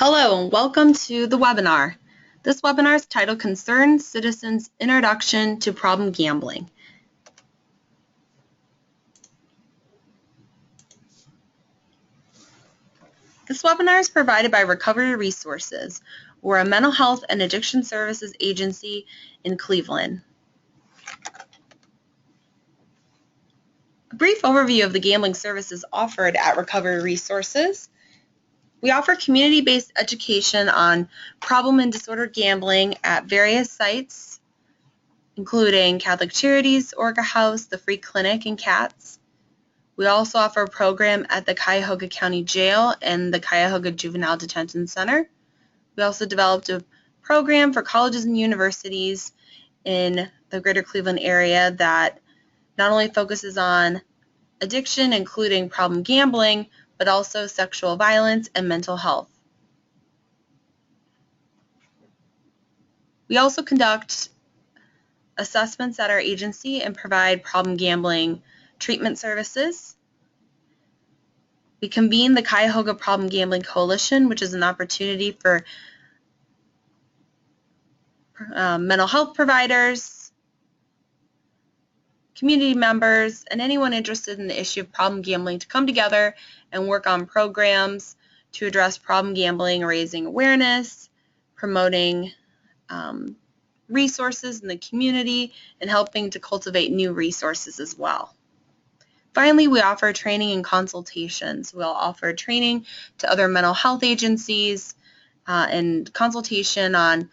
Hello and welcome to the webinar. This webinar is titled Concerned Citizens Introduction to Problem Gambling. This webinar is provided by Recovery Resources. We're a mental health and addiction services agency in Cleveland. A brief overview of the gambling services offered at Recovery Resources. We offer community-based education on problem and disorder gambling at various sites, including Catholic Charities, Orca House, the Free Clinic, and CATS. We also offer a program at the Cuyahoga County Jail and the Cuyahoga Juvenile Detention Center. We also developed a program for colleges and universities in the greater Cleveland area that not only focuses on addiction, including problem gambling, but also sexual violence and mental health. We also conduct assessments at our agency and provide problem gambling treatment services. We convene the Cuyahoga Problem Gambling Coalition, which is an opportunity for mental health providers, community members, and anyone interested in the issue of problem gambling to come together and work on programs to address problem gambling, raising awareness, promoting resources in the community, and helping to cultivate new resources as well. Finally, we offer training and consultations. We'll offer training to other mental health agencies and consultation on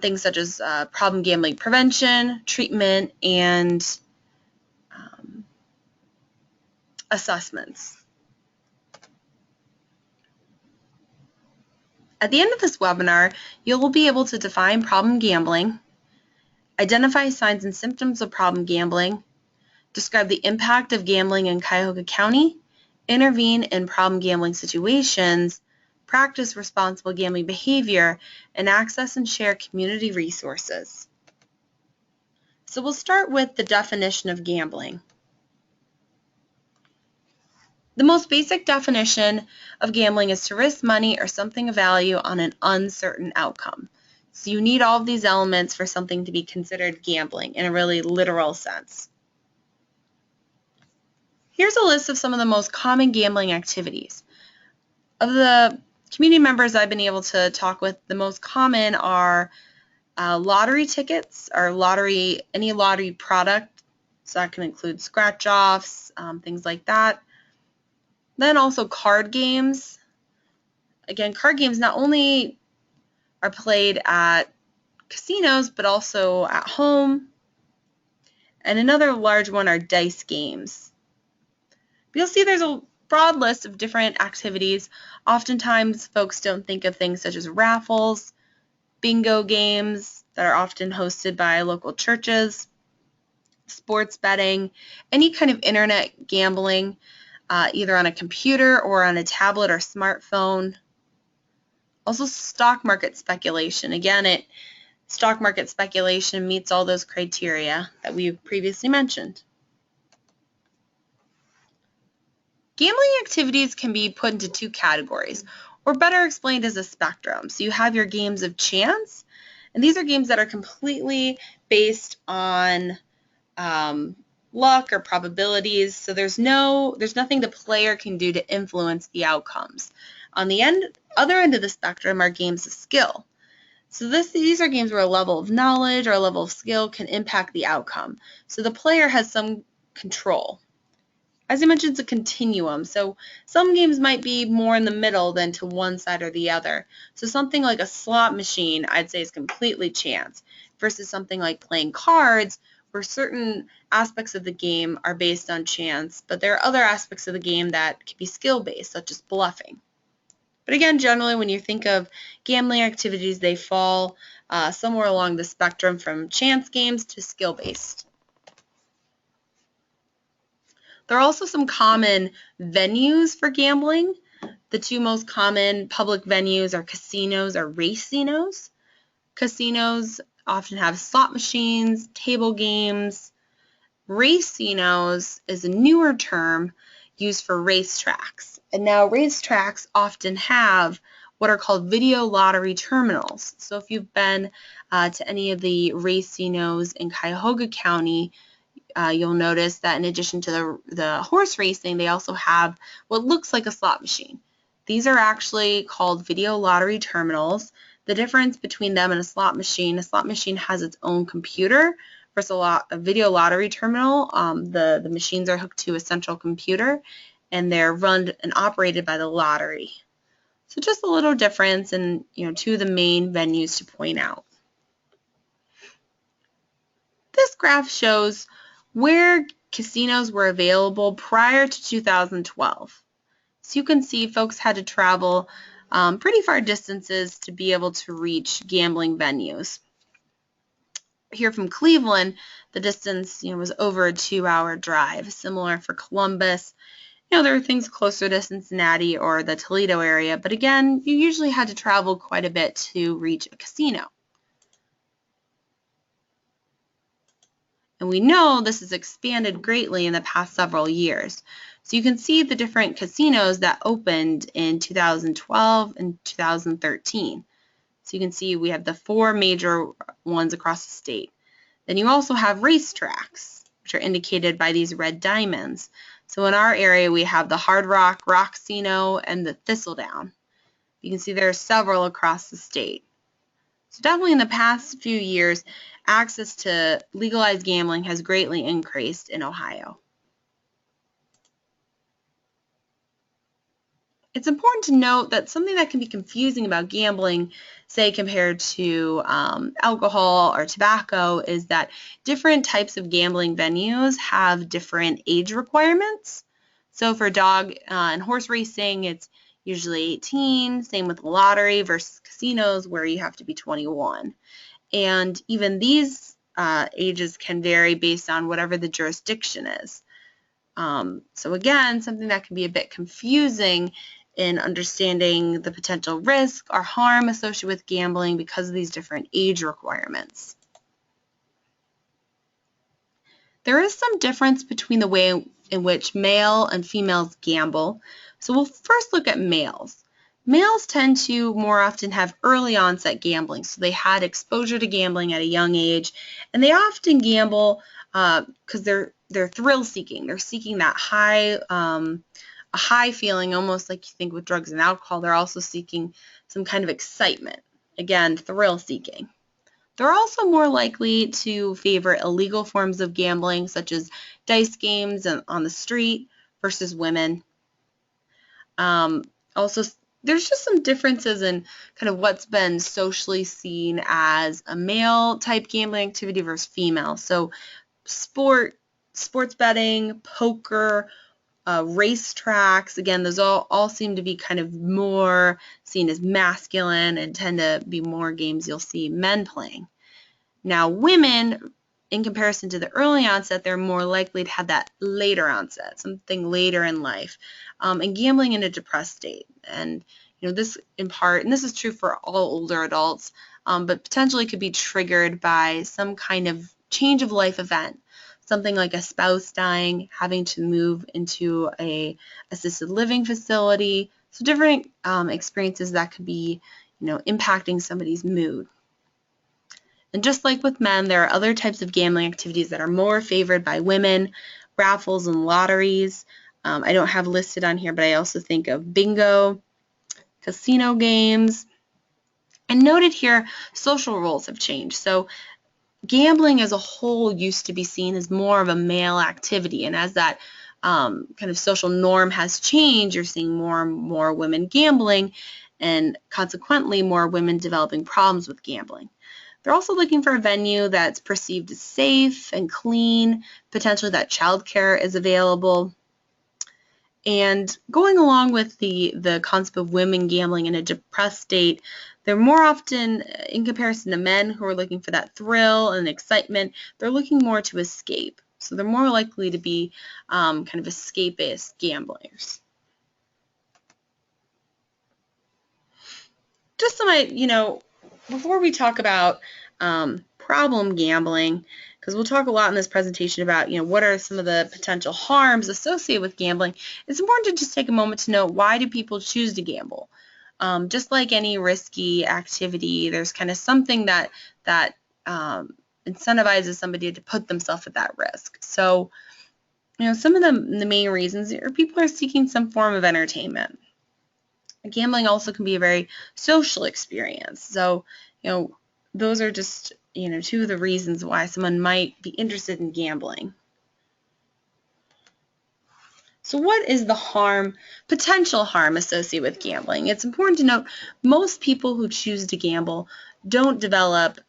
things such as problem gambling prevention, treatment, and assessments. At the end of this webinar, you'll be able to define problem gambling, identify signs and symptoms of problem gambling, describe the impact of gambling in Cuyahoga County, intervene in problem gambling situations, practice responsible gambling behavior, and access and share community resources. So we'll start with the definition of gambling. The most basic definition of gambling is to risk money or something of value on an uncertain outcome. So you need all of these elements for something to be considered gambling in a really literal sense. Here's a list of some of the most common gambling activities. Of the community members I've been able to talk with, the most common are lottery tickets or any lottery product. So that can include scratch-offs, things like that. Then also card games. Again, card games not only are played at casinos, but also at home. And another large one are dice games. You'll see there's a broad list of different activities. Oftentimes, folks don't think of things such as raffles, bingo games that are often hosted by local churches, sports betting, any kind of internet gambling, either on a computer or on a tablet or smartphone. Also, stock market speculation. Again, stock market speculation meets all those criteria that we previously mentioned. Gambling activities can be put into two categories, or better explained as a spectrum. So you have your games of chance, and these are games that are completely based on luck or probabilities. So there's nothing the player can do to influence the outcomes. On the other end of the spectrum are games of skill. So these are games where a level of knowledge or a level of skill can impact the outcome. So the player has some control. As I mentioned, it's a continuum, so some games might be more in the middle than to one side or the other. So something like a slot machine, I'd say, is completely chance, versus something like playing cards, where certain aspects of the game are based on chance, but there are other aspects of the game that can be skill-based, such as bluffing. But again, generally, when you think of gambling activities, they fall somewhere along the spectrum from chance games to skill-based. There are also some common venues for gambling. The two most common public venues are casinos or racinos. Casinos often have slot machines, table games. Racinos is a newer term used for racetracks. And now racetracks often have what are called video lottery terminals. So if you've been to any of the racinos in Cuyahoga County, you'll notice that in addition to the horse racing, they also have what looks like a slot machine. These are actually called video lottery terminals. The difference between them and a slot machine has its own computer versus a video lottery terminal. The machines are hooked to a central computer, and they're run and operated by the lottery. So just a little difference, and two of the main venues to point out. This graph shows where casinos were available prior to 2012. So you can see folks had to travel pretty far distances to be able to reach gambling venues. Here from Cleveland, the distance was over a 2-hour drive. Similar for Columbus. There are things closer to Cincinnati or the Toledo area, but again, you usually had to travel quite a bit to reach a casino. And we know this has expanded greatly in the past several years. So you can see the different casinos that opened in 2012 and 2013. So you can see we have the 4 major ones across the state. Then you also have racetracks, which are indicated by these red diamonds. So in our area, we have the Hard Rock, Rock-Cino, and the Thistledown. You can see there are several across the state. So definitely in the past few years, access to legalized gambling has greatly increased in Ohio. It's important to note that something that can be confusing about gambling, say compared to alcohol or tobacco, is that different types of gambling venues have different age requirements. So for dog and horse racing, it's usually 18, same with the lottery versus casinos where you have to be 21. And even these ages can vary based on whatever the jurisdiction is. So again, something that can be a bit confusing in understanding the potential risk or harm associated with gambling because of these different age requirements. There is some difference between the way in which male and females gamble. So we'll first look at males. Males tend to more often have early onset gambling, so they had exposure to gambling at a young age, and they often gamble because they're thrill seeking. They're seeking that a high feeling, almost like you think with drugs and alcohol. They're also seeking some kind of excitement. Again, thrill seeking. They're also more likely to favor illegal forms of gambling, such as dice games on the street versus women. Also, there's just some differences in kind of what's been socially seen as a male type gambling activity versus female. So sports betting, poker, racetracks, again, those all seem to be kind of more seen as masculine and tend to be more games you'll see men playing. Now, women, in comparison to the early onset, they're more likely to have that later onset, something later in life, and gambling in a depressed state. And this in part, and this is true for all older adults, but potentially could be triggered by some kind of change of life event. Something like a spouse dying, having to move into a assisted living facility. So different experiences that could be, impacting somebody's mood. And just like with men, there are other types of gambling activities that are more favored by women, raffles and lotteries. I don't have listed on here, but I also think of bingo, casino games. And noted here, social roles have changed. So gambling as a whole used to be seen as more of a male activity, and as that kind of social norm has changed, you're seeing more and more women gambling, and consequently more women developing problems with gambling. They're also looking for a venue that's perceived as safe and clean, potentially that childcare is available. And going along with the concept of women gambling in a depressed state, they're more often, in comparison to men who are looking for that thrill and excitement, they're looking more to escape. So they're more likely to be kind of escapist gamblers. Just some, before we talk about problem gambling, because we'll talk a lot in this presentation about, what are some of the potential harms associated with gambling, it's important to just take a moment to know, why do people choose to gamble? just like any risky activity, there's kind of something that incentivizes somebody to put themselves at that risk. So, some of the main reasons are people are seeking some form of entertainment. Gambling also can be a very social experience. So, those are just, two of the reasons why someone might be interested in gambling. So what is the potential harm associated with gambling? It's important to note most people who choose to gamble don't develop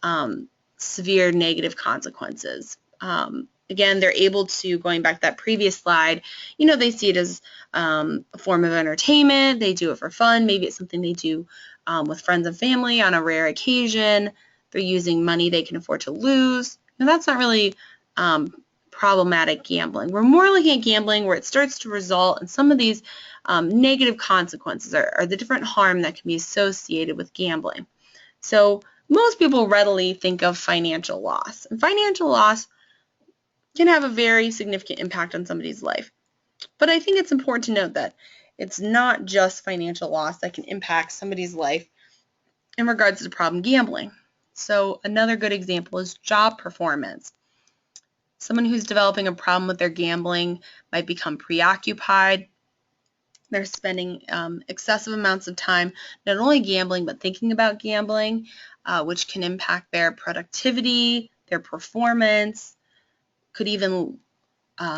severe negative consequences. Again, they're able to, going back to that previous slide, they see it as a form of entertainment. They do it for fun. Maybe it's something they do with friends and family on a rare occasion. They're using money they can afford to lose. And that's not really problematic gambling. We're more looking at gambling where it starts to result in some of these negative consequences or the different harm that can be associated with gambling. So most people readily think of financial loss. And financial loss can have a very significant impact on somebody's life. But I think it's important to note that it's not just financial loss that can impact somebody's life in regards to problem gambling. So another good example is job performance. Someone who's developing a problem with their gambling might become preoccupied. They're spending excessive amounts of time not only gambling but thinking about gambling, which can impact their productivity, their performance, could even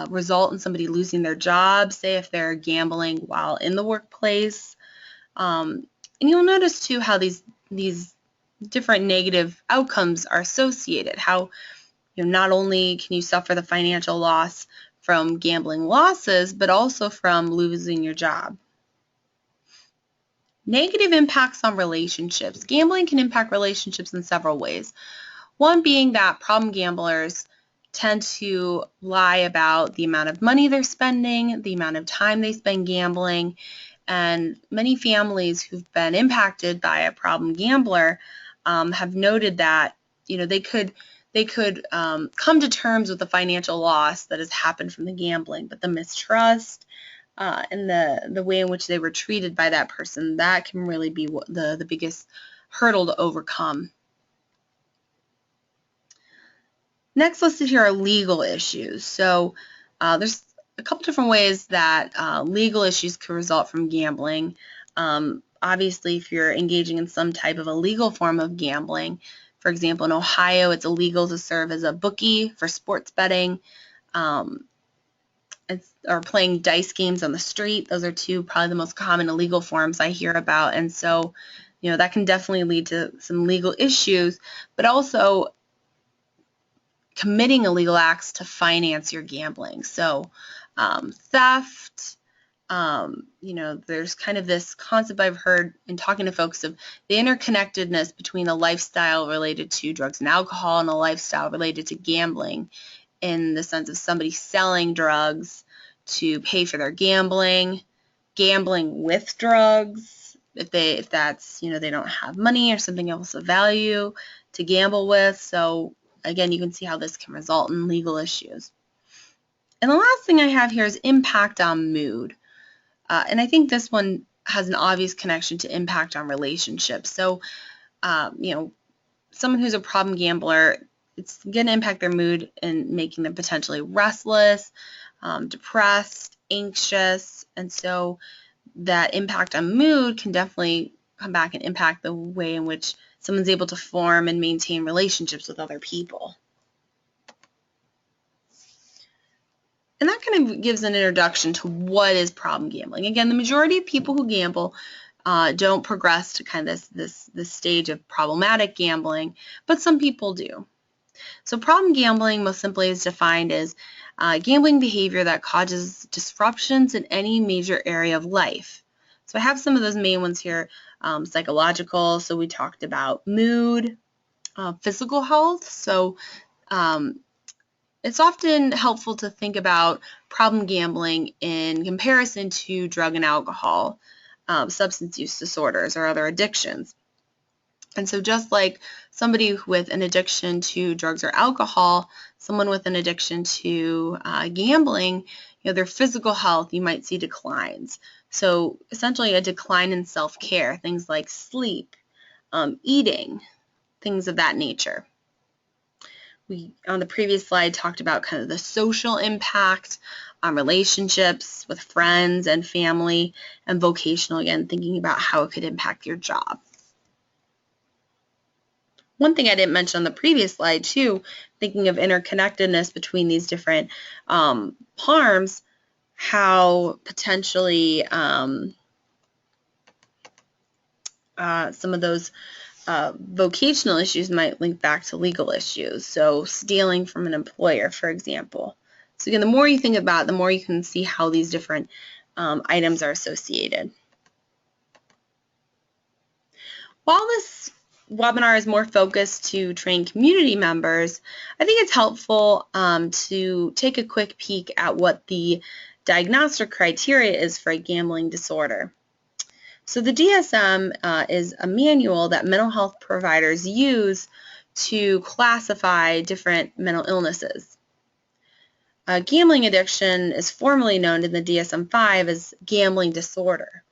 result in somebody losing their job, say if they're gambling while in the workplace. And you'll notice too how these different negative outcomes are associated, how not only can you suffer the financial loss from gambling losses, but also from losing your job. Negative impacts on relationships. Gambling can impact relationships in several ways. One being that problem gamblers tend to lie about the amount of money they're spending, the amount of time they spend gambling, and many families who've been impacted by a problem gambler have noted that they could come to terms with the financial loss that has happened from the gambling, but the mistrust and the way in which they were treated by that person, that can really be the biggest hurdle to overcome. Next listed here are legal issues. So there's a couple different ways that legal issues can result from gambling. Obviously, if you're engaging in some type of illegal form of gambling, for example, in Ohio, it's illegal to serve as a bookie for sports betting or playing dice games on the street. Those are two probably the most common illegal forms I hear about. And so, that can definitely lead to some legal issues, but also committing illegal acts to finance your gambling. So theft, there's kind of this concept I've heard in talking to folks of the interconnectedness between a lifestyle related to drugs and alcohol and a lifestyle related to gambling, in the sense of somebody selling drugs to pay for their gambling with drugs, if that's, they don't have money or something else of value to gamble with. So again, you can see how this can result in legal issues. And the last thing I have here is impact on mood. And I think this one has an obvious connection to impact on relationships. So, someone who's a problem gambler, it's going to impact their mood and making them potentially restless, depressed, anxious. And so that impact on mood can definitely come back and impact the way in which someone's able to form and maintain relationships with other people. And that kind of gives an introduction to what is problem gambling. Again, the majority of people who gamble don't progress to kind of this stage of problematic gambling, but some people do. So problem gambling most simply is defined as gambling behavior that causes disruptions in any major area of life. So I have some of those main ones here. Psychological, so we talked about mood, physical health. So it's often helpful to think about problem gambling in comparison to drug and alcohol, substance use disorders, or other addictions. And so just like somebody with an addiction to drugs or alcohol, someone with an addiction to gambling, their physical health, you might see declines. So essentially a decline in self-care, things like sleep, eating, things of that nature. We, on the previous slide, talked about kind of the social impact on relationships with friends and family, and vocational, again, thinking about how it could impact your job. One thing I didn't mention on the previous slide, too, thinking of interconnectedness between these different harms, how potentially some of those vocational issues might link back to legal issues. So stealing from an employer, for example. So again, the more you think about it, the more you can see how these different items are associated. While this webinar is more focused to train community members, I think it's helpful to take a quick peek at what the diagnostic criteria is for a gambling disorder. So the DSM is a manual that mental health providers use to classify different mental illnesses. Gambling addiction is formally known in the DSM-5 as gambling disorder.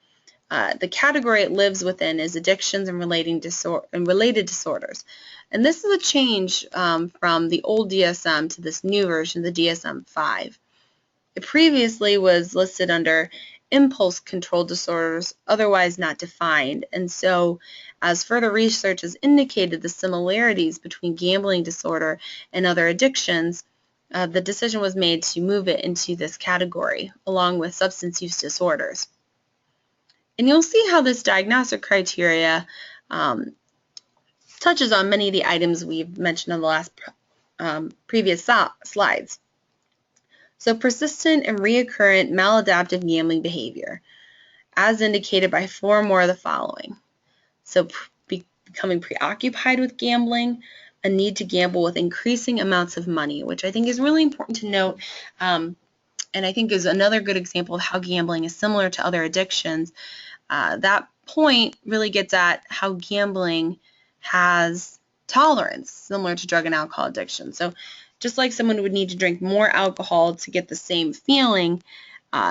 The category it lives within is addictions and related disorders. And this is a change from the old DSM to this new version, the DSM-5. It previously was listed under impulse control disorders, otherwise not defined. And so, as further research has indicated the similarities between gambling disorder and other addictions, the decision was made to move it into this category, along with substance use disorders. And you'll see how this diagnostic criteria touches on many of the items we've mentioned on the last previous slides. So persistent and reoccurrent maladaptive gambling behavior, as indicated by 4 or more of the following. So becoming preoccupied with gambling, a need to gamble with increasing amounts of money, which I think is really important to note, and I think is another good example of how gambling is similar to other addictions. That point really gets at how gambling has tolerance, similar to drug and alcohol addiction. So just like someone would need to drink more alcohol to get the same feeling,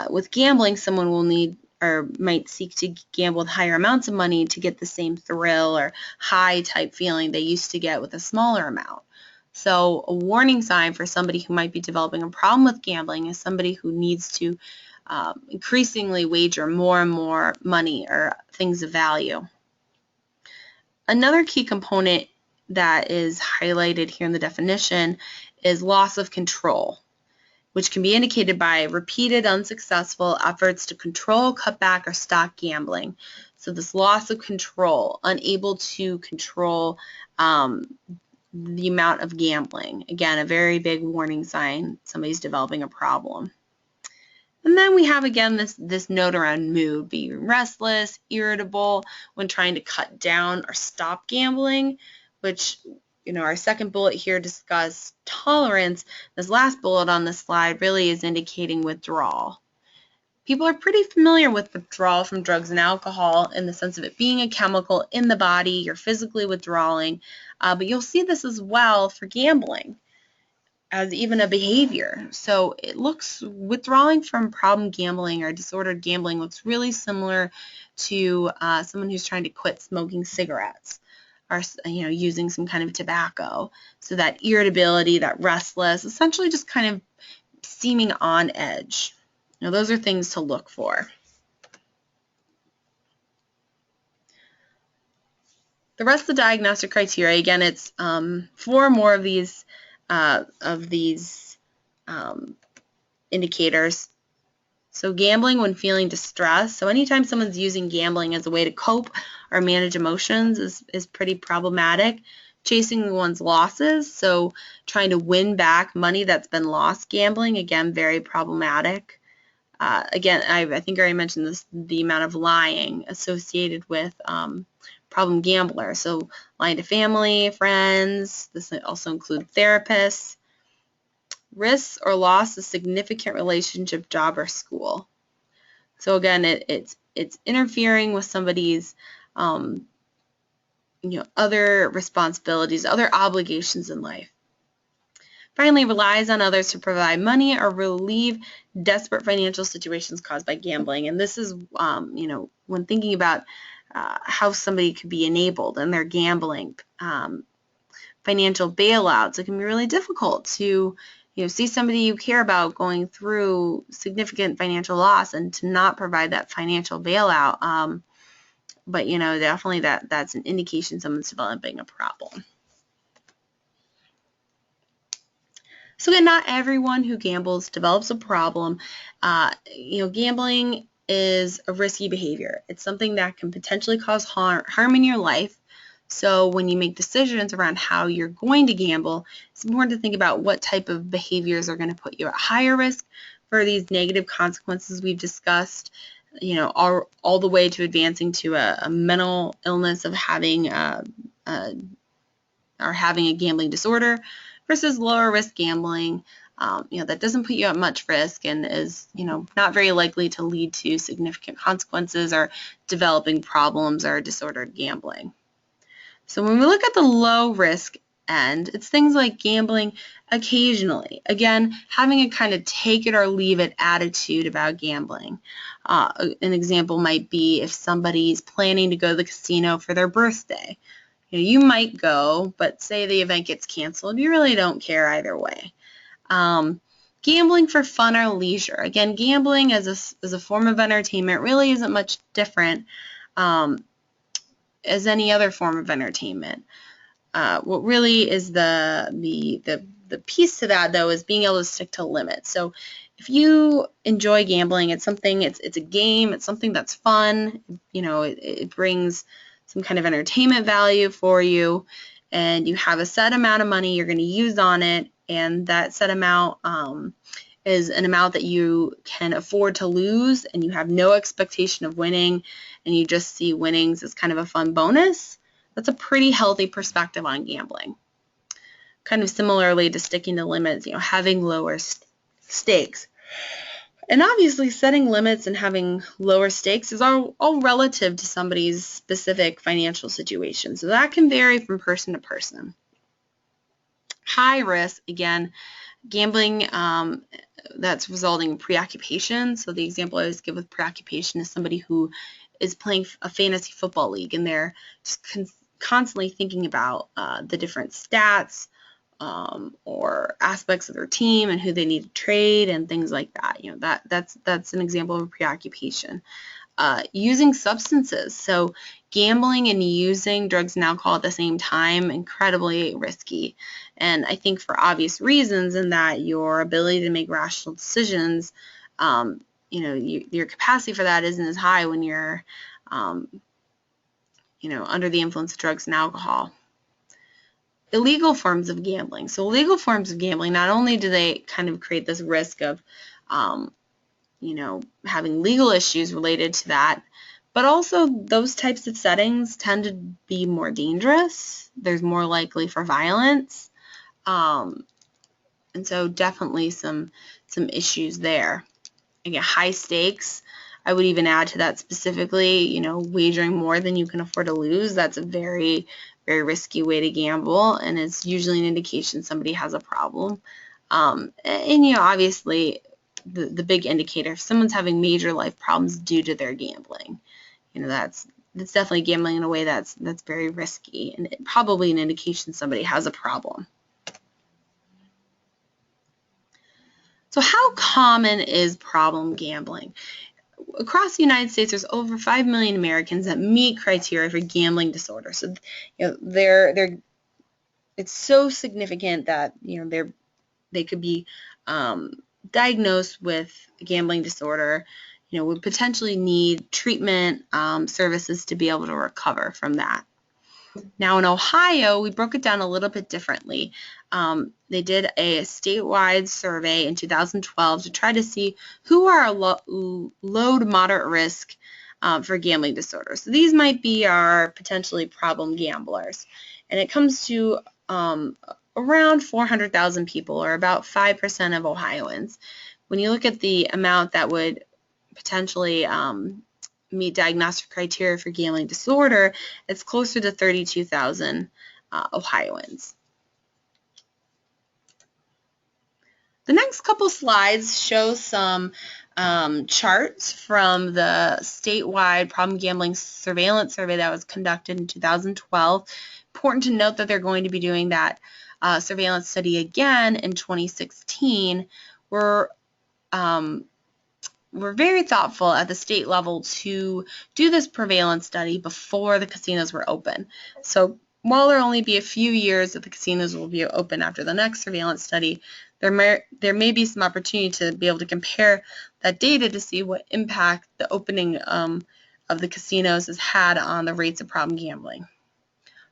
with gambling, someone will need or might seek to gamble with higher amounts of money to get the same thrill or high type feeling they used to get with a smaller amount. So a warning sign for somebody who might be developing a problem with gambling is somebody who needs to increasingly wager more and more money or things of value. Another key component that is highlighted here in the definition is loss of control, which can be indicated by repeated unsuccessful efforts to control, cut back, or stop gambling. So this loss of control, unable to control the amount of gambling. Again, a very big warning sign somebody's developing a problem. And then we have, again, this note around mood, being restless, irritable when trying to cut down or stop gambling, which, our second bullet here discussed tolerance. This last bullet on the slide really is indicating withdrawal. People are pretty familiar with withdrawal from drugs and alcohol in the sense of it being a chemical in the body, you're physically withdrawing, but you'll see this as well for gambling as even a behavior. So it looks, withdrawing from problem gambling or disordered gambling looks really similar to someone who's trying to quit smoking cigarettes or using some kind of tobacco. So that irritability, that restless, essentially just kind of seeming on edge. Those are things to look for. The rest of the diagnostic criteria, again, it's 4 or more of these indicators. So gambling when feeling distress. So anytime someone's using gambling as a way to cope or manage emotions is pretty problematic. Chasing one's losses, so trying to win back money that's been lost gambling, again, very problematic. Again, I think I already mentioned this, the amount of lying associated with problem gamblers. So lying to family, friends, this also includes therapists. Risks or loss of significant relationship, job, or school. So again, it's interfering with somebody's other responsibilities, other obligations in life. Finally, relies on others to provide money or relieve desperate financial situations caused by gambling. And this is, when thinking about how somebody could be enabled and they're gambling, financial bailouts, it can be really difficult to see somebody you care about going through significant financial loss and to not provide that financial bailout. But definitely that's an indication someone's developing a problem. So again, not everyone who gambles develops a problem. Gambling is a risky behavior. It's something that can potentially cause harm in your life. So when you make decisions around how you're going to gamble, it's important to think about what type of behaviors are going to put you at higher risk for these negative consequences we've discussed, all the way to advancing to a mental illness of having a gambling disorder, versus lower risk gambling, that doesn't put you at much risk and is, not very likely to lead to significant consequences or developing problems or disordered gambling. So when we look at the low risk end, it's things like gambling occasionally. Again, having a kind of take it or leave it attitude about gambling. An example might be if somebody's planning to go to the casino for their birthday. You might go, but say the event gets canceled, you really don't care either way. Gambling for fun or leisure. Again, gambling as a form of entertainment really isn't much different as any other form of entertainment. What really is the piece to that, though, is being able to stick to limits. So if you enjoy gambling, it's a game, it's something that's fun, it brings some kind of entertainment value for you, and you have a set amount of money you're going to use on it, and that set amount is an amount that you can afford to lose, and you have no expectation of winning, and you just see winnings as kind of a fun bonus. That's a pretty healthy perspective on gambling. Kind of similarly to sticking to limits, having lower stakes. And obviously setting limits and having lower stakes is all relative to somebody's specific financial situation. So that can vary from person to person. High risk, again, gambling that's resulting in preoccupation. So the example I always give with preoccupation is somebody who is playing a fantasy football league and they're just constantly thinking about the different stats or aspects of their team and who they need to trade and things like that. That's an example of a preoccupation. Using substances. So gambling and using drugs and alcohol at the same time, incredibly risky. And I think for obvious reasons in that your ability to make rational decisions, your capacity for that isn't as high when you're, under the influence of drugs and alcohol. Illegal forms of gambling. So illegal forms of gambling, not only do they kind of create this risk of, having legal issues related to that, but also those types of settings tend to be more dangerous. There's more likely for violence. And so definitely some issues there. Again, high stakes. I would even add to that specifically, wagering more than you can afford to lose. That's a very, very risky way to gamble, and it's usually an indication somebody has a problem. Obviously, the big indicator, if someone's having major life problems due to their gambling, that's definitely gambling in a way that's very risky, and probably an indication somebody has a problem. So how common is problem gambling? Across the United States, there's over 5 million Americans that meet criteria for gambling disorder. So, it's so significant that they could be diagnosed with a gambling disorder. Would potentially need treatment services to be able to recover from that. Now in Ohio, we broke it down a little bit differently. They did a statewide survey in 2012 to try to see who are low to moderate risk for gambling disorders. So these might be our potentially problem gamblers. And it comes to around 400,000 people, or about 5% of Ohioans. When you look at the amount that would potentially meet diagnostic criteria for gambling disorder, it's closer to 32,000 Ohioans. The next couple slides show some charts from the statewide problem gambling surveillance survey that was conducted in 2012. Important to note that they're going to be doing that surveillance study again in 2016. We're very thoughtful at the state level to do this prevalence study before the casinos were open. So while there will only be a few years that the casinos will be open after the next surveillance study, there may be some opportunity to be able to compare that data to see what impact the opening of the casinos has had on the rates of problem gambling.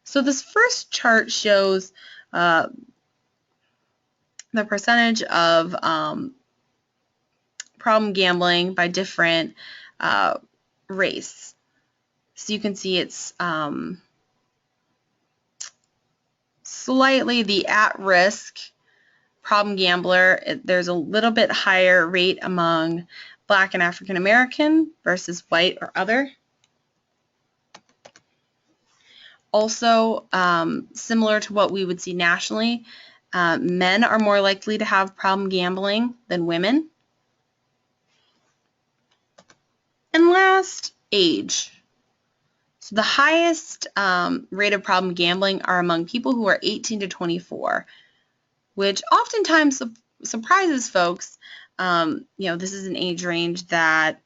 So this first chart shows the percentage of problem gambling by different race. So you can see it's slightly the at-risk problem gambler. There's a little bit higher rate among Black and African American versus white or other. Also, similar to what we would see nationally, men are more likely to have problem gambling than women. And last, age. So the highest rate of problem gambling are among people who are 18 to 24, which oftentimes surprises folks. This is an age range that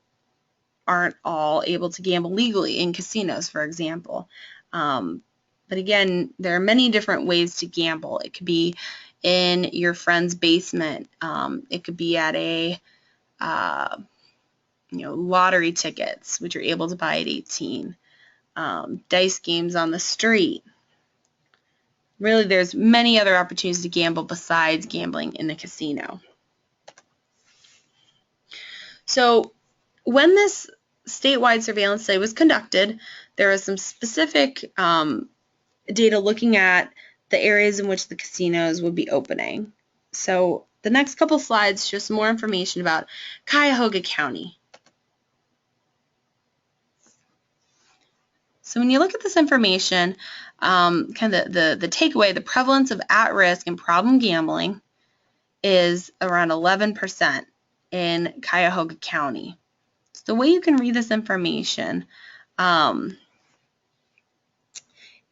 aren't all able to gamble legally in casinos, for example. But again, there are many different ways to gamble. It could be in your friend's basement. It could be at a lottery tickets, which you're able to buy at 18. Dice games on the street. Really, there's many other opportunities to gamble besides gambling in the casino. So when this statewide surveillance study was conducted, there was some specific data looking at the areas in which the casinos would be opening. So the next couple slides show some more information about Cuyahoga County. So when you look at this information, kind of the takeaway, the prevalence of at-risk and problem gambling is around 11% in Cuyahoga County. So the way you can read this information, in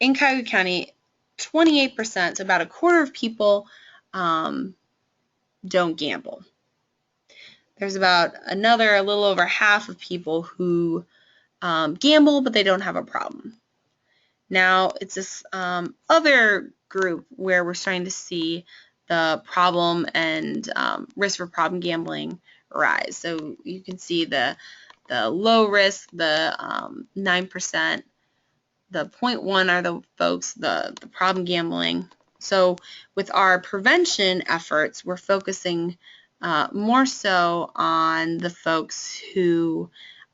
Cuyahoga County, 28%, so about a quarter of people don't gamble. There's about a little over half of people who gamble, but they don't have a problem. Now, it's this other group where we're starting to see the problem and risk for problem gambling rise. So you can see the low risk, the 9%, the 0.1 are the folks, the problem gambling. So with our prevention efforts, we're focusing more so on the folks who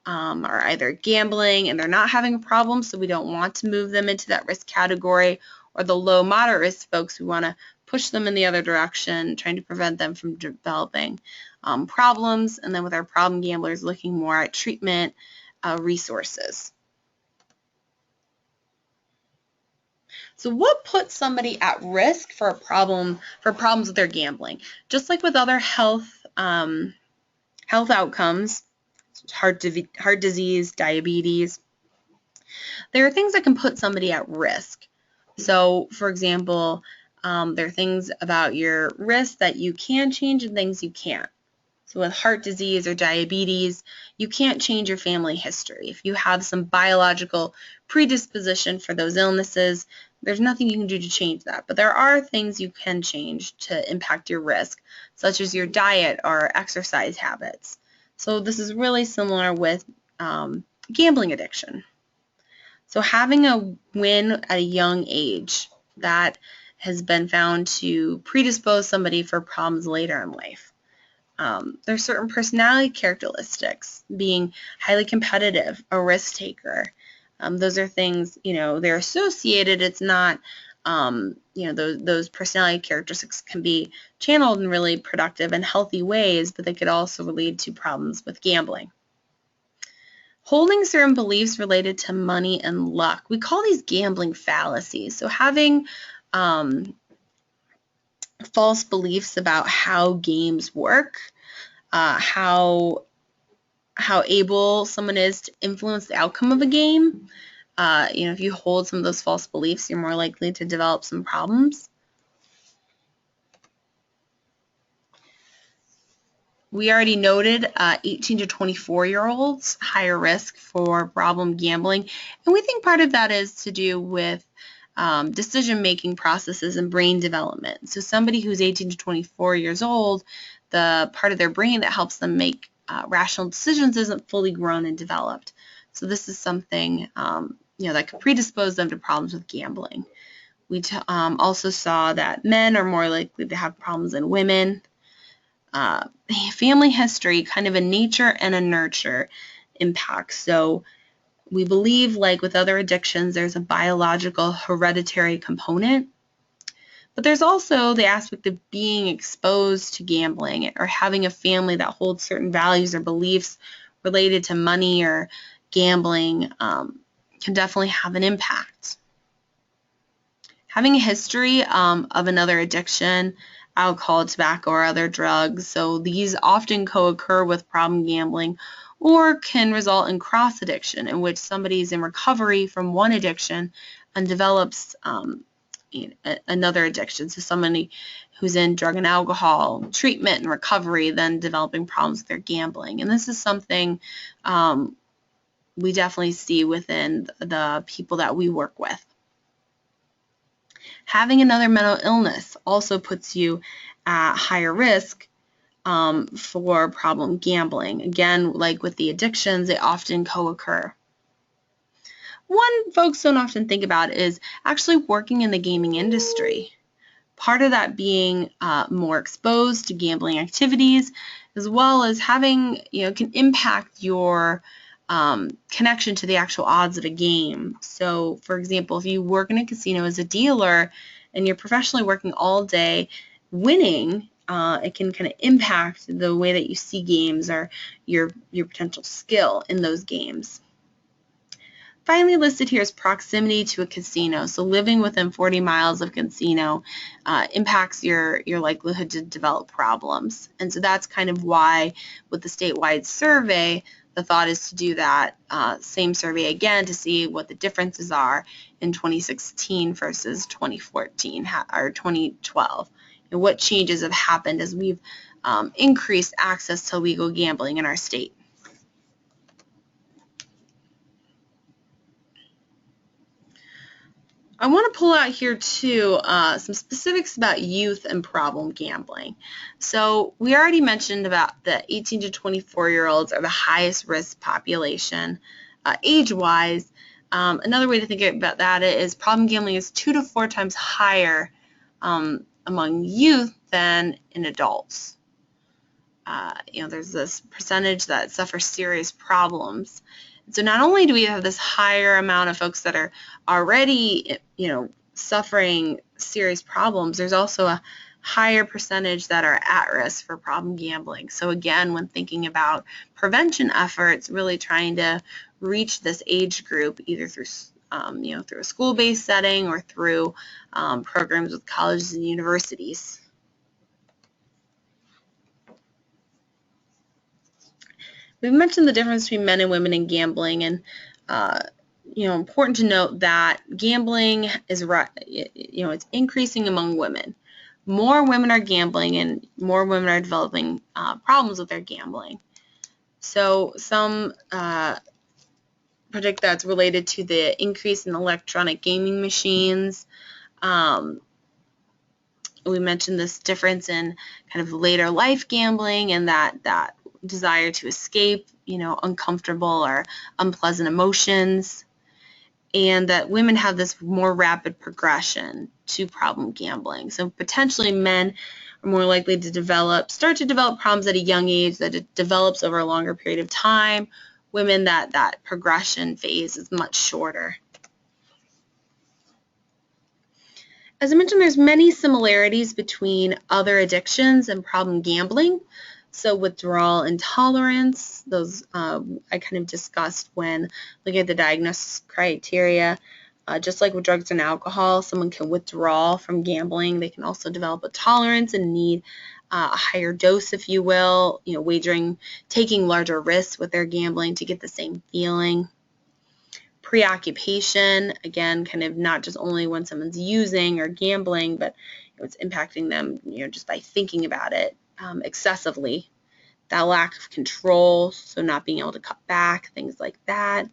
are either gambling and they're not having a problem, so we don't want to move them into that risk category, or the low moderate risk folks, we want to push them in the other direction, trying to prevent them from developing problems. And then with our problem gamblers, looking more at treatment resources. So what puts somebody at risk for problems with their gambling? Just like with other health outcomes, heart disease, diabetes, there are things that can put somebody at risk. So, for example, there are things about your risk that you can change and things you can't. So with heart disease or diabetes, you can't change your family history. If you have some biological predisposition for those illnesses, there's nothing you can do to change that. But there are things you can change to impact your risk, such as your diet or exercise habits. So this is really similar with gambling addiction. So having a win at a young age, that has been found to predispose somebody for problems later in life. There's certain personality characteristics, being highly competitive, a risk taker. Those are things, they're associated. It's not, those personality characteristics can be channeled in really productive and healthy ways, but they could also lead to problems with gambling. Holding certain beliefs related to money and luck. We call these gambling fallacies. So having false beliefs about how games work, how able someone is to influence the outcome of a game. If you hold some of those false beliefs, you're more likely to develop some problems. We already noted 18 to 24-year-olds, higher risk for problem gambling. And we think part of that is to do with decision-making processes and brain development. So somebody who's 18 to 24 years old, the part of their brain that helps them make rational decisions isn't fully grown and developed. So this is something that could predispose them to problems with gambling. We also saw that men are more likely to have problems than women. Family history, kind of a nature and a nurture impact. So we believe, like with other addictions, there's a biological hereditary component, but there's also the aspect of being exposed to gambling or having a family that holds certain values or beliefs related to money or gambling can definitely have an impact. Having a history of another addiction, alcohol, tobacco, or other drugs. So these often co-occur with problem gambling or can result in cross-addiction, in which somebody is in recovery from one addiction and develops another addiction. So somebody who's in drug and alcohol treatment and recovery, then developing problems with their gambling. And this is something we definitely see within the people that we work with. Having another mental illness also puts you at higher risk for problem gambling. Again, like with the addictions, they often co-occur. One folks don't often think about is actually working in the gaming industry. Part of that being more exposed to gambling activities, as well as having, can impact your connection to the actual odds of a game. So, for example, if you work in a casino as a dealer and you're professionally working all day, winning, it can kind of impact the way that you see games or your potential skill in those games. Finally listed here is proximity to a casino. So living within 40 miles of a casino impacts your likelihood to develop problems. And so that's kind of why with the statewide survey, the thought is to do that same survey again to see what the differences are in 2016 versus 2014 or 2012. And what changes have happened as we've increased access to legal gambling in our state. I want to pull out here too some specifics about youth and problem gambling. So we already mentioned about the 18 to 24-year-olds are the highest risk population age-wise. Another way to think about that is problem gambling is 2 to 4 times higher among youth than in adults. There's this percentage that suffer serious problems. So not only do we have this higher amount of folks that are already, suffering serious problems, there's also a higher percentage that are at risk for problem gambling. So again, when thinking about prevention efforts, really trying to reach this age group either through, through a school-based setting or through programs with colleges and universities. We've mentioned the difference between men and women in gambling, and important to note that gambling is it's increasing among women. More women are gambling, and more women are developing problems with their gambling. So some predict that's related to the increase in electronic gaming machines. We mentioned this difference in kind of later life gambling and that desire to escape, uncomfortable or unpleasant emotions, and that women have this more rapid progression to problem gambling. So potentially men are more likely to start to develop problems at a young age, that it develops over a longer period of time. Women, that progression phase is much shorter. As I mentioned, there's many similarities between other addictions and problem gambling. So withdrawal intolerance, those I kind of discussed when looking at the diagnostic criteria. Just like with drugs and alcohol, someone can withdraw from gambling. They can also develop a tolerance and need a higher dose, if you will, taking larger risks with their gambling to get the same feeling. Preoccupation, again, kind of not just only when someone's using or gambling, but it's impacting them, just by thinking about it excessively. That lack of control, so not being able to cut back, things like that.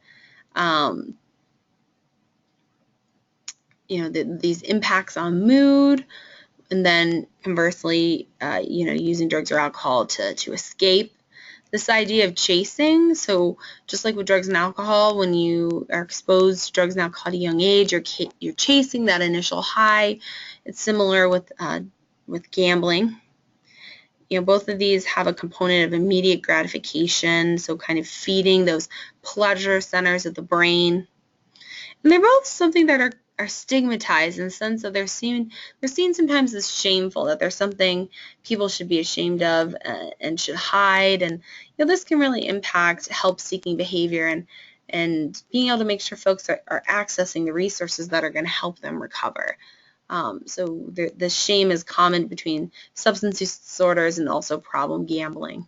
These impacts on mood, and then conversely, using drugs or alcohol to escape. This idea of chasing, so just like with drugs and alcohol, when you are exposed to drugs and alcohol at a young age, you're chasing that initial high. It's similar with gambling. Both of these have a component of immediate gratification, so kind of feeding those pleasure centers of the brain. And they're both something that are stigmatized in the sense that they're seen sometimes as shameful, that there's something people should be ashamed of and should hide. And this can really impact help-seeking behavior and being able to make sure folks are accessing the resources that are going to help them recover. So the shame is common between substance use disorders and also problem gambling.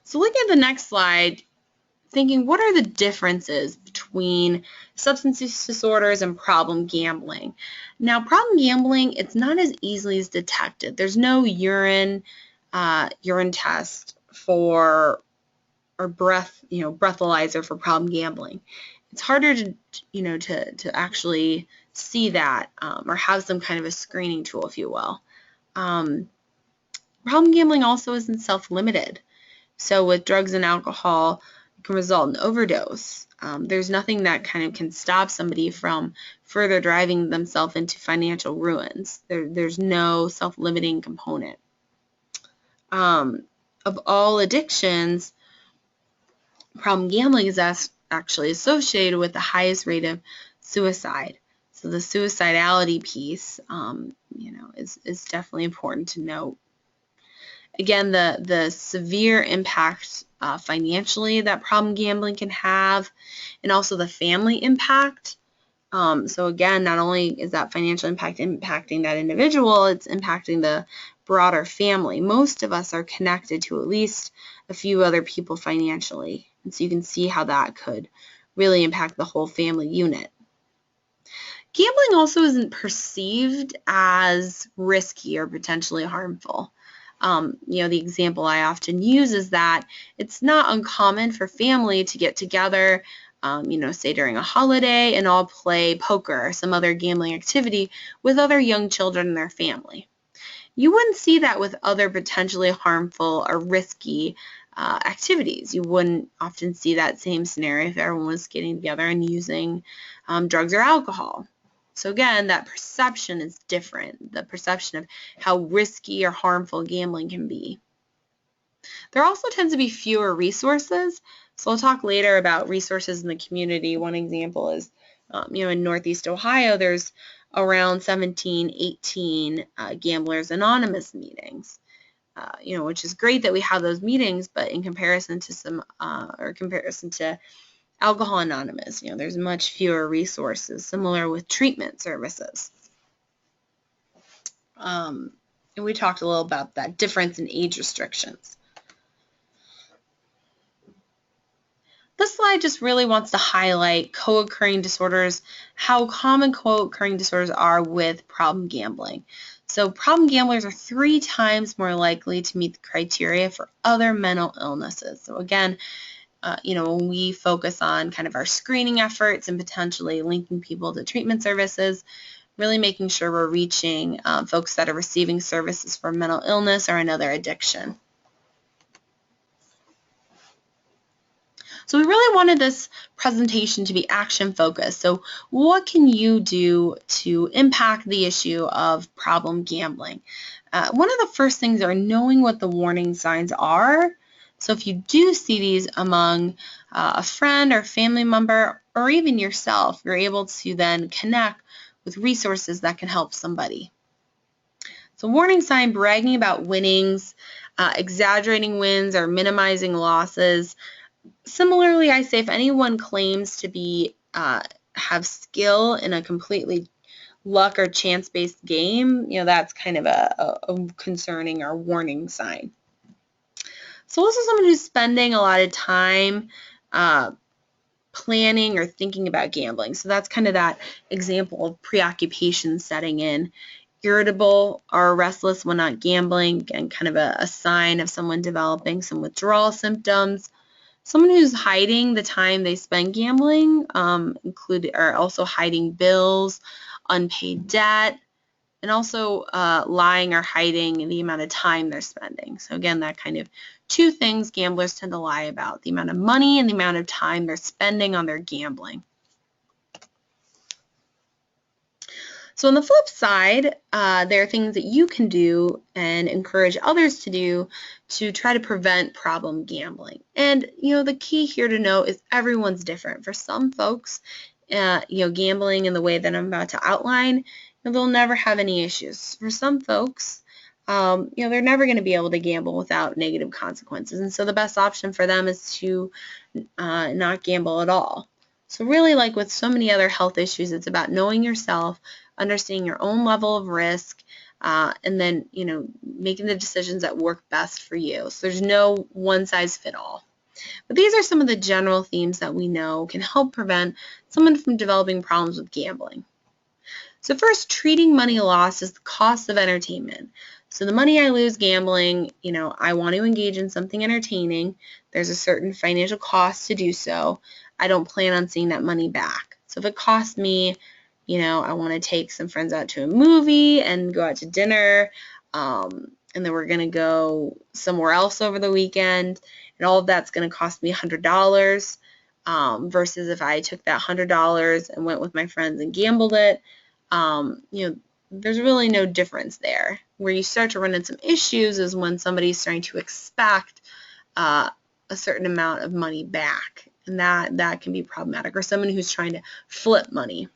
So looking at the next slide, thinking what are the differences between substance use disorders and problem gambling. Now, problem gambling, it's not as easily as detected. There's no urine test or breathalyzer for problem gambling. It's harder to actually see that or have some kind of a screening tool, if you will. Problem gambling also isn't self-limited. So with drugs and alcohol, it can result in overdose. There's nothing that kind of can stop somebody from further driving themselves into financial ruins. There's no self-limiting component. Of all addictions, problem gambling is actually associated with the highest rate of suicide. So the suicidality piece, is definitely important to note. Again, the severe impact financially that problem gambling can have, and also the family impact. So again, not only is that financial impact impacting that individual, it's impacting the broader family. Most of us are connected to at least a few other people financially, and so you can see how that could really impact the whole family unit. Gambling also isn't perceived as risky or potentially harmful. The example I often use is that it's not uncommon for family to get together, say during a holiday, and all play poker or some other gambling activity with other young children in their family. You wouldn't see that with other potentially harmful or risky activities. You wouldn't often see that same scenario if everyone was getting together and using drugs or alcohol. So again, that perception is different, the perception of how risky or harmful gambling can be. There also tends to be fewer resources. So I'll talk later about resources in the community. One example is, in Northeast Ohio, there's around 17, 18 Gamblers Anonymous meetings, which is great that we have those meetings, but in comparison to Alcohol Anonymous, there's much fewer resources, similar with treatment services. And we talked a little about that difference in age restrictions. This slide just really wants to highlight co-occurring disorders, how common co-occurring disorders are with problem gambling. So problem gamblers are 3 times more likely to meet the criteria for other mental illnesses. So again, when we focus on kind of our screening efforts and potentially linking people to treatment services, really making sure we're reaching folks that are receiving services for mental illness or another addiction. So we really wanted this presentation to be action focused. So what can you do to impact the issue of problem gambling? One of the first things are knowing what the warning signs are. So if you do see these among a friend or family member or even yourself, you're able to then connect with resources that can help somebody. So warning sign, bragging about winnings, exaggerating wins, or minimizing losses. Similarly, I say if anyone claims to be have skill in a completely luck or chance-based game, that's kind of a concerning or warning sign. So also someone who's spending a lot of time planning or thinking about gambling. So that's kind of that example of preoccupation setting in. Irritable or restless when not gambling, and kind of a sign of someone developing some withdrawal symptoms. Someone who's hiding the time they spend gambling, or also hiding bills, unpaid debt, and also lying or hiding the amount of time they're spending. So again, that kind of two things gamblers tend to lie about: the amount of money and the amount of time they're spending on their gambling. So on the flip side, there are things that you can do and encourage others to do to try to prevent problem gambling. And, the key here to note is everyone's different. For some folks, gambling in the way that I'm about to outline, they'll never have any issues. For some folks, they're never going to be able to gamble without negative consequences. And so the best option for them is to not gamble at all. So really, like with so many other health issues, it's about knowing yourself, understanding your own level of risk, and then, making the decisions that work best for you. So there's no one size fit all. But these are some of the general themes that we know can help prevent someone from developing problems with gambling. So first, treating money lost as the cost of entertainment. So the money I lose gambling, I want to engage in something entertaining. There's a certain financial cost to do so. I don't plan on seeing that money back. So if it costs me, I want to take some friends out to a movie and go out to dinner, and then we're going to go somewhere else over the weekend, and all of that's going to cost me $100, versus if I took that $100 and went with my friends and gambled it, there's really no difference there. Where you start to run into some issues is when somebody's starting to expect a certain amount of money back, and that can be problematic, or someone who's trying to flip money.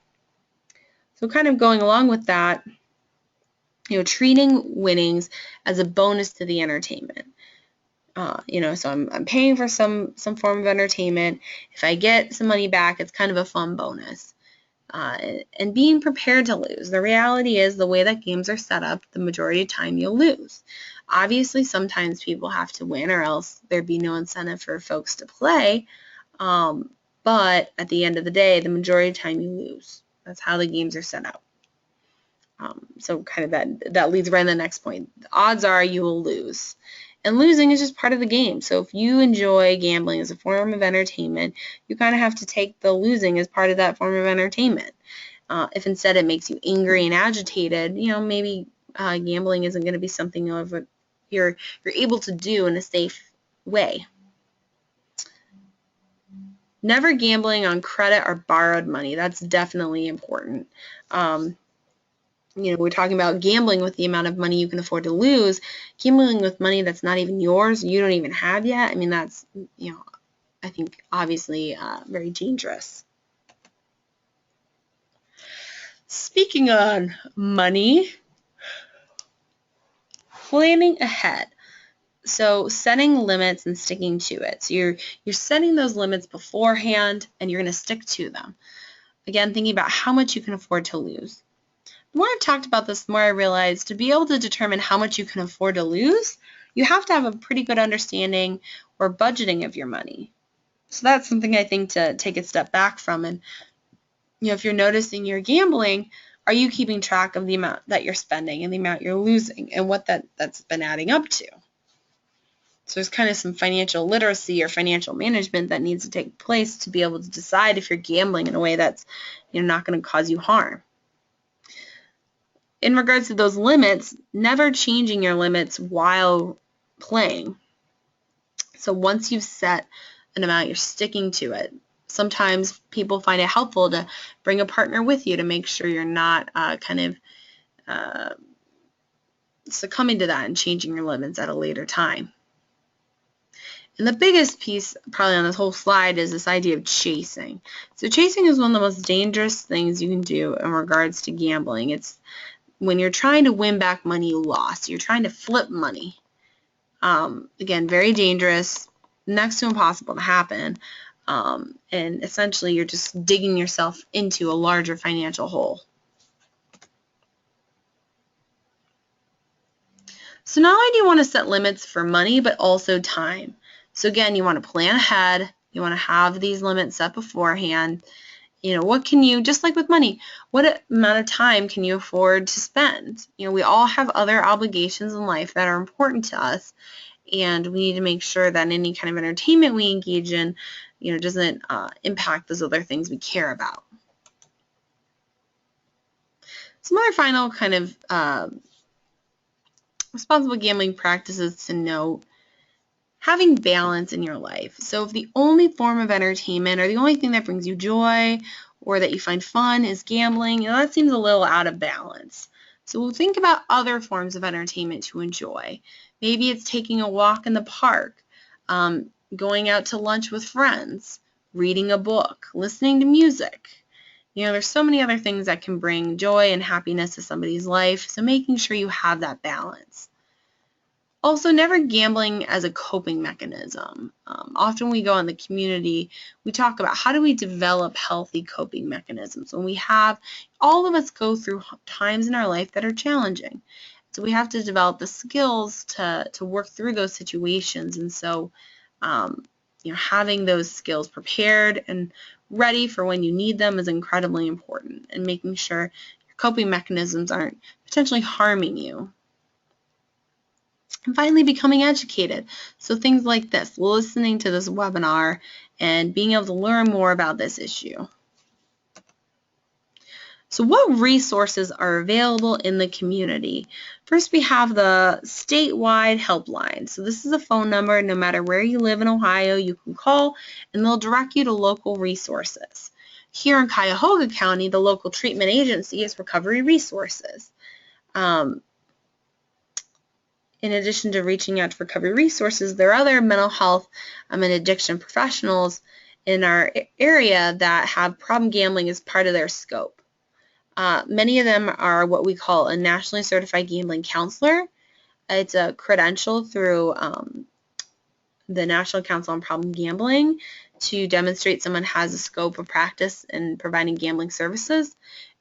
So kind of going along with that, treating winnings as a bonus to the entertainment. So I'm paying for some form of entertainment. If I get some money back, it's kind of a fun bonus. And being prepared to lose. The reality is, the way that games are set up, the majority of the time you'll lose. Obviously, sometimes people have to win, or else there'd be no incentive for folks to play. But at the end of the day, the majority of the time you lose. That's how the games are set up. So kind of that leads right to the next point. The odds are you will lose. And losing is just part of the game. So if you enjoy gambling as a form of entertainment, you kind of have to take the losing as part of that form of entertainment. If instead it makes you angry and agitated, maybe gambling isn't going to be something you're able to do in a safe way. Never gambling on credit or borrowed money. That's definitely important. We're talking about gambling with the amount of money you can afford to lose. Gambling with money that's not even yours, you don't even have yet. I mean, that's, I think obviously very dangerous. Speaking on money, planning ahead. So setting limits and sticking to it. So you're setting those limits beforehand, and you're going to stick to them. Again, thinking about how much you can afford to lose. The more I've talked about this, the more I realized to be able to determine how much you can afford to lose, you have to have a pretty good understanding or budgeting of your money. So that's something I think to take a step back from. And if you're noticing you're gambling, are you keeping track of the amount that you're spending and the amount you're losing and what that's been adding up to? So there's kind of some financial literacy or financial management that needs to take place to be able to decide if you're gambling in a way that's not going to cause you harm. In regards to those limits, never changing your limits while playing. So once you've set an amount, you're sticking to it. Sometimes people find it helpful to bring a partner with you to make sure you're not succumbing to that and changing your limits at a later time. And the biggest piece probably on this whole slide is this idea of chasing. So chasing is one of the most dangerous things you can do in regards to gambling. It's when you're trying to win back money you lost. You're trying to flip money. Again, very dangerous, next to impossible to happen. And essentially you're just digging yourself into a larger financial hole. So not only do you want to set limits for money, but also time. So again, you want to plan ahead. You want to have these limits set beforehand. What can you, just like with money, what amount of time can you afford to spend? We all have other obligations in life that are important to us, and we need to make sure that any kind of entertainment we engage in, doesn't impact those other things we care about. Some other final kind of responsible gambling practices to note: having balance in your life. So if the only form of entertainment or the only thing that brings you joy or that you find fun is gambling, that seems a little out of balance. So we'll think about other forms of entertainment to enjoy. Maybe it's taking a walk in the park, going out to lunch with friends, reading a book, listening to music. There's so many other things that can bring joy and happiness to somebody's life, so making sure you have that balance. Also, never gambling as a coping mechanism. Often we go in the community, we talk about how do we develop healthy coping mechanisms. When all of us go through times in our life that are challenging. So we have to develop the skills to work through those situations. And so, having those skills prepared and ready for when you need them is incredibly important, and making sure your coping mechanisms aren't potentially harming you. And finally, becoming educated. So things like this, listening to this webinar and being able to learn more about this issue. So what resources are available in the community? First, we have the statewide helpline. So this is a phone number. No matter where you live in Ohio, you can call and they'll direct you to local resources. Here in Cuyahoga County, the local treatment agency is Recovery Resources. In addition to reaching out to Recovery Resources, there are other mental health and addiction professionals in our area that have problem gambling as part of their scope. Many of them are what we call a nationally certified gambling counselor. It's a credential through the National Council on Problem Gambling to demonstrate someone has a scope of practice in providing gambling services.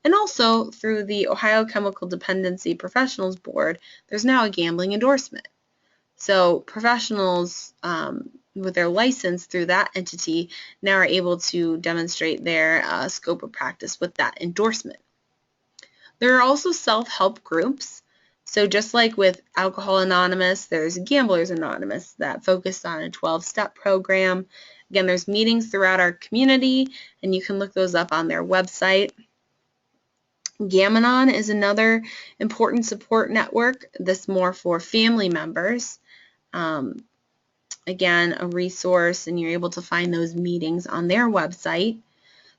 And also through the Ohio Chemical Dependency Professionals Board, there's now a gambling endorsement. So professionals with their license through that entity now are able to demonstrate their scope of practice with that endorsement. There are also self-help groups. So just like with Alcohol Anonymous, there's Gamblers Anonymous that focus on a 12-step program. Again, there's meetings throughout our community, and you can look those up on their website. Gam-Anon is another important support network. This more for family members. Again, a resource, and you're able to find those meetings on their website.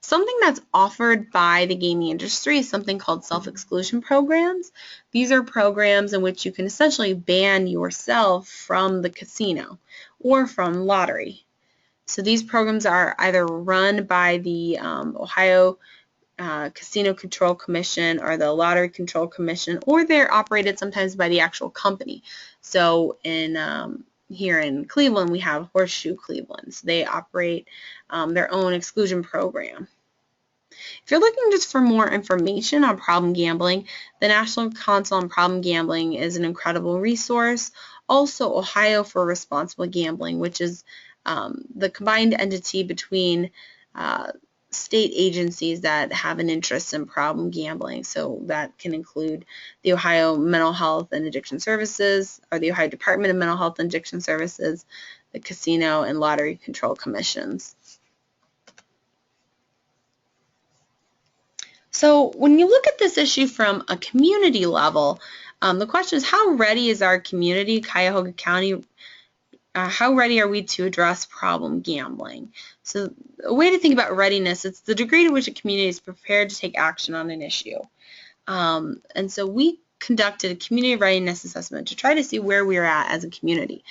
Something that's offered by the gaming industry is something called self-exclusion programs. These are programs in which you can essentially ban yourself from the casino or from lottery. So these programs are either run by the Ohio Casino Control Commission or the Lottery Control Commission, or they're operated sometimes by the actual company. So here in Cleveland, we have Horseshoe Cleveland. So they operate their own exclusion program. If you're looking just for more information on problem gambling, the National Council on Problem Gambling is an incredible resource. Also, Ohio for Responsible Gambling, which is the combined entity between state agencies that have an interest in problem gambling. So that can include the Ohio Mental Health and Addiction Services, or the Ohio Department of Mental Health and Addiction Services, the Casino and Lottery Control Commissions. So when you look at this issue from a community level, the question is, how ready is our community, Cuyahoga County? How ready are we to address problem gambling? So a way to think about readiness, it's the degree to which a community is prepared to take action on an issue. And so we conducted a community readiness assessment to try to see where we are at as a community.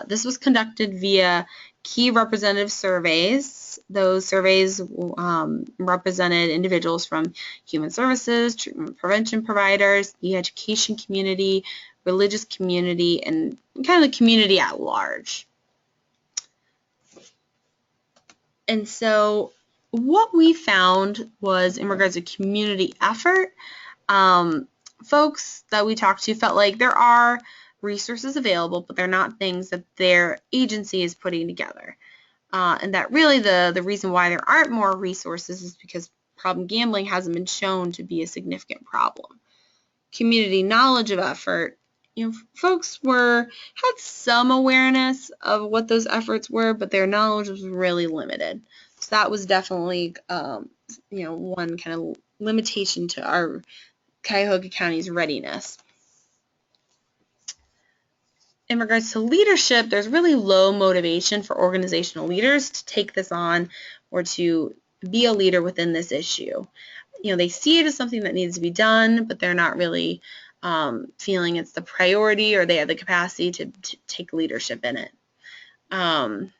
This was conducted via key representative surveys. Those surveys represented individuals from human services, treatment prevention providers, the education community, religious community, and kind of the community at large. And so what we found was, in regards to community effort, folks that we talked to felt like there are resources available, but they're not things that their agency is putting together. And that really the reason why there aren't more resources is because problem gambling hasn't been shown to be a significant problem. Community knowledge of effort, folks had some awareness of what those efforts were, but their knowledge was really limited. So that was definitely, one kind of limitation to our Cuyahoga County's readiness. In regards to leadership, there's really low motivation for organizational leaders to take this on or to be a leader within this issue. They see it as something that needs to be done, but they're not really feeling it's the priority, or they have the capacity to take leadership in it. And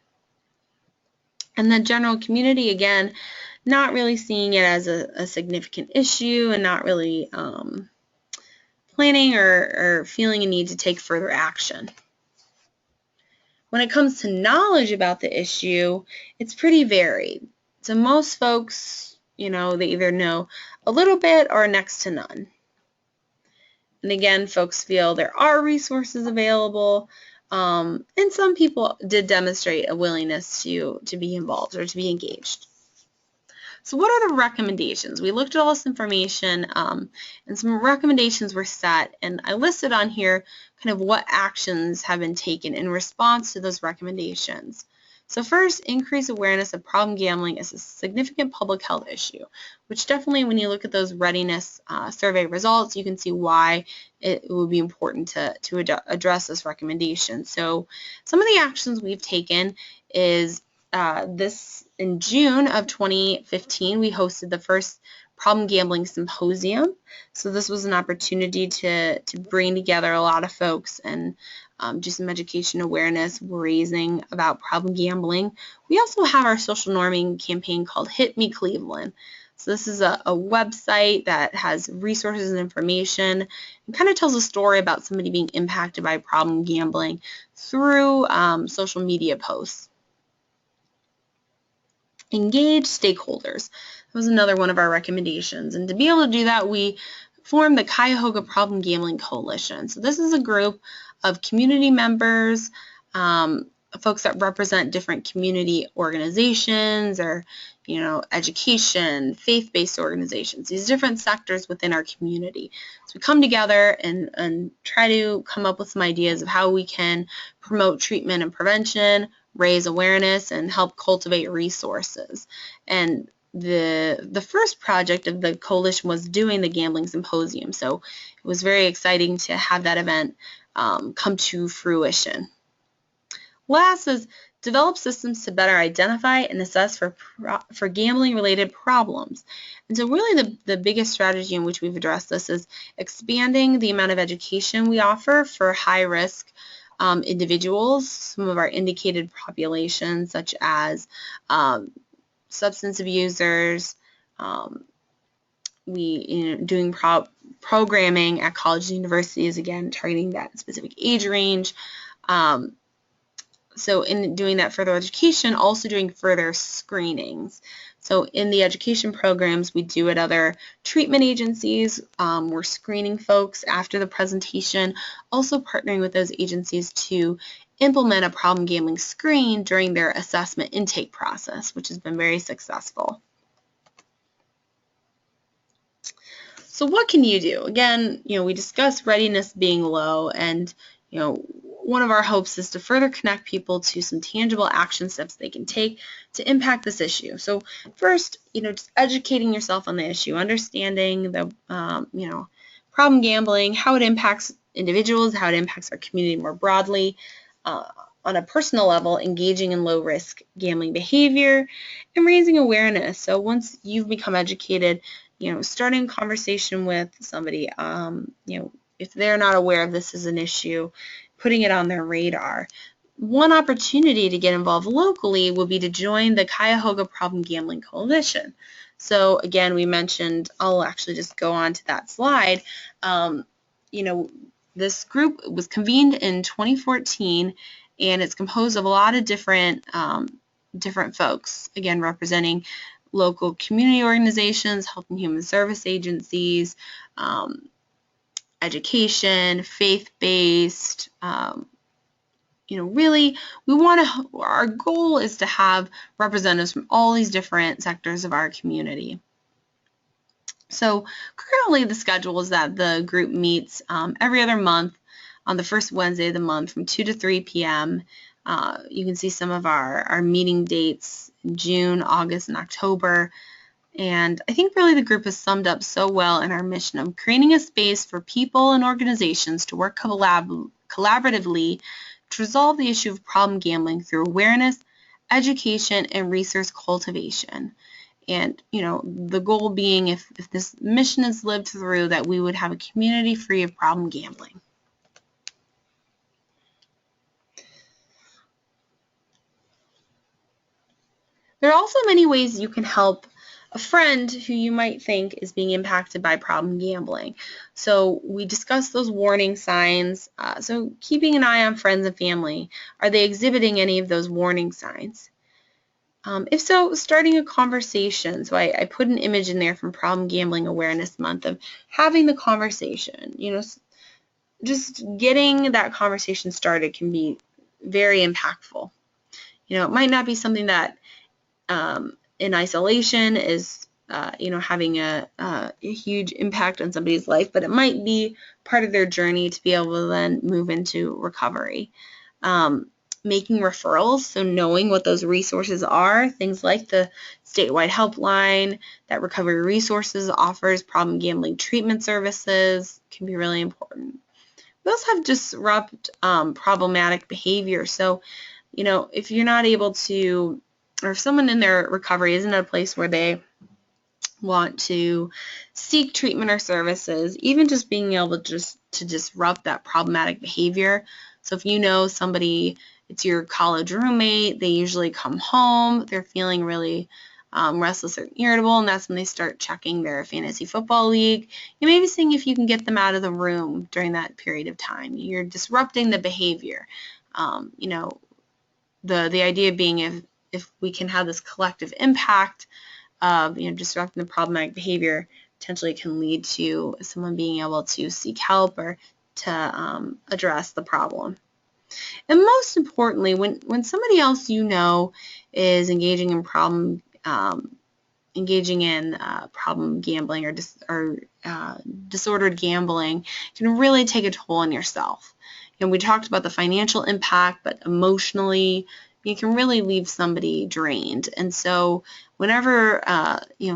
the general community, again, not really seeing it as a significant issue and not really planning or feeling a need to take further action. When it comes to knowledge about the issue, it's pretty varied. So most folks, they either know a little bit or next to none. And again, folks feel there are resources available, and some people did demonstrate a willingness to be involved or to be engaged. So what are the recommendations? We looked at all this information, and some recommendations were set, and I listed on here kind of what actions have been taken in response to those recommendations. So first, increase awareness of problem gambling as a significant public health issue, which definitely, when you look at those readiness survey results, you can see why it would be important to address this recommendation. So some of the actions we've taken is in June of 2015, we hosted the first Problem Gambling Symposium. So this was an opportunity to bring together a lot of folks and do some education awareness raising about problem gambling. We also have our social norming campaign called Hit Me Cleveland. So this is a website that has resources and information and kind of tells a story about somebody being impacted by problem gambling through social media posts. Engage stakeholders. That was another one of our recommendations. And to be able to do that, we formed the Cuyahoga Problem Gambling Coalition. So this is a group of community members, folks that represent different community organizations or, education, faith-based organizations, these different sectors within our community. So we come together and try to come up with some ideas of how we can promote treatment and prevention, raise awareness, and help cultivate resources. And the first project of the coalition was doing the Gambling Symposium. So it was very exciting to have that event come to fruition. Last is develop systems to better identify and assess for gambling-related problems. And so really the biggest strategy in which we've addressed this is expanding the amount of education we offer for high-risk individuals, some of our indicated populations such as substance abusers, doing programming at colleges and universities, again targeting that specific age range. So in doing that further education, also doing further screenings. So in the education programs we do at other treatment agencies, we're screening folks after the presentation, also partnering with those agencies to implement a problem gambling screen during their assessment intake process, which has been very successful. So what can you do? Again, we discussed readiness being low, and one of our hopes is to further connect people to some tangible action steps they can take to impact this issue. So first, just educating yourself on the issue, understanding the, problem gambling, how it impacts individuals, how it impacts our community more broadly, on a personal level, engaging in low-risk gambling behavior, and raising awareness. So once you've become educated, starting a conversation with somebody, if they're not aware of this as an issue, putting it on their radar. One opportunity to get involved locally would be to join the Cuyahoga Problem Gambling Coalition. So again, we mentioned, I'll actually just go on to that slide. This group was convened in 2014, and it's composed of a lot of different folks, again, representing local community organizations, health and human service agencies, education, faith-based, really, our goal is to have representatives from all these different sectors of our community. So currently the schedule is that the group meets every other month on the first Wednesday of the month from 2 to 3 p.m. You can see some of our meeting dates in June, August, and October. And I think really the group is summed up so well in our mission of creating a space for people and organizations to work collaboratively to resolve the issue of problem gambling through awareness, education, and resource cultivation. And, the goal being, if this mission is lived through, that we would have a community free of problem gambling. There are also many ways you can help a friend who you might think is being impacted by problem gambling. So we discussed those warning signs. So keeping an eye on friends and family. Are they exhibiting any of those warning signs? If so, starting a conversation. So I put an image in there from Problem Gambling Awareness Month of having the conversation. Just getting that conversation started can be very impactful. It might not be something that in isolation is, having a huge impact on somebody's life, but it might be part of their journey to be able to then move into recovery. Making referrals, so knowing what those resources are, things like the statewide helpline that Recovery Resources offers, problem gambling treatment services can be really important. We also have disrupt problematic behavior. So, if you're not able to, or if someone in their recovery isn't at a place where they want to seek treatment or services, even just being able to disrupt that problematic behavior. So if somebody, it's your college roommate, they usually come home, they're feeling really restless or irritable, and that's when they start checking their fantasy football league. You may be seeing if you can get them out of the room during that period of time. You're disrupting the behavior. The idea being if we can have this collective impact of disrupting the problematic behavior, potentially can lead to someone being able to seek help or to address the problem. And most importantly, when somebody else is engaging in problem gambling or disordered gambling, can really take a toll on yourself. We talked about the financial impact, but emotionally, you can really leave somebody drained. And so whenever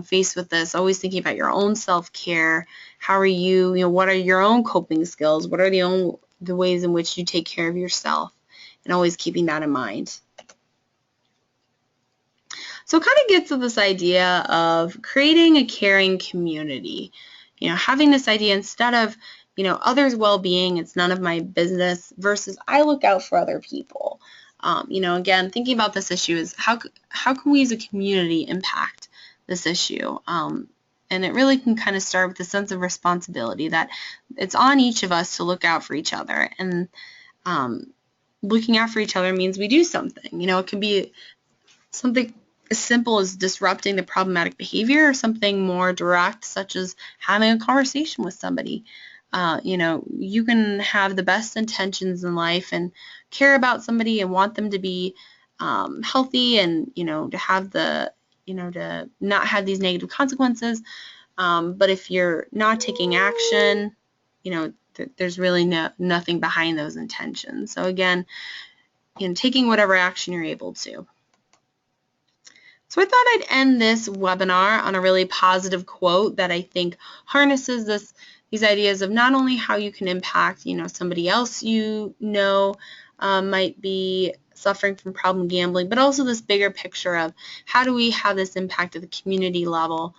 faced with this, always thinking about your own self-care. How are you, what are your own coping skills? What are the ways in which you take care of yourself? And always keeping that in mind. So it kind of gets to this idea of creating a caring community. Having this idea instead of, others' well-being, it's none of my business, versus I look out for other people. Again, thinking about this issue is how can we as a community impact this issue? And it really can kind of start with a sense of responsibility that it's on each of us to look out for each other. And looking out for each other means we do something. It could be something as simple as disrupting the problematic behavior, or something more direct, such as having a conversation with somebody. You can have the best intentions in life and care about somebody and want them to be healthy and, to have to not have these negative consequences. But if you're not taking action, there's really nothing behind those intentions. So again, taking whatever action you're able to. So I thought I'd end this webinar on a really positive quote that I think harnesses these ideas of not only how you can impact, somebody else might be suffering from problem gambling, but also this bigger picture of how do we have this impact at the community level.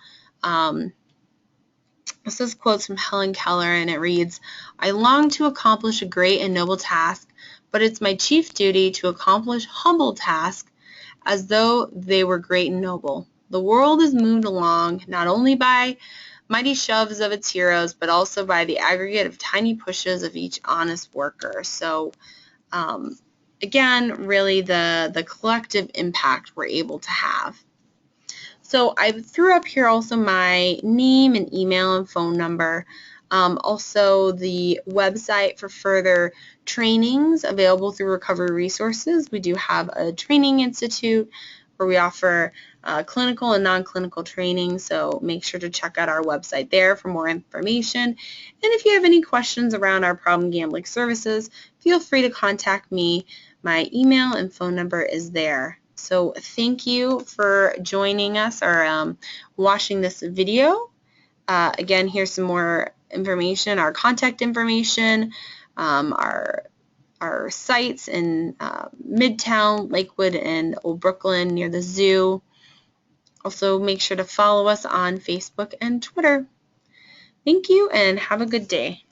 This is quotes from Helen Keller, and it reads, "I long to accomplish a great and noble task, but it's my chief duty to accomplish humble tasks as though they were great and noble. The world is moved along not only by mighty shoves of its heroes, but also by the aggregate of tiny pushes of each honest worker." So again, really the collective impact we're able to have. So I threw up here also my name and email and phone number. Also the website for further trainings available through Recovery Resources. We do have a training institute where we offer clinical and non-clinical training, so make sure to check out our website there for more information. And if you have any questions around our problem gambling services, feel free to contact me. My email and phone number is there. So thank you for joining us or watching this video. Again, here's some more information, our contact information, our sites in Midtown, Lakewood, and Old Brooklyn near the zoo. Also, make sure to follow us on Facebook and Twitter. Thank you and have a good day.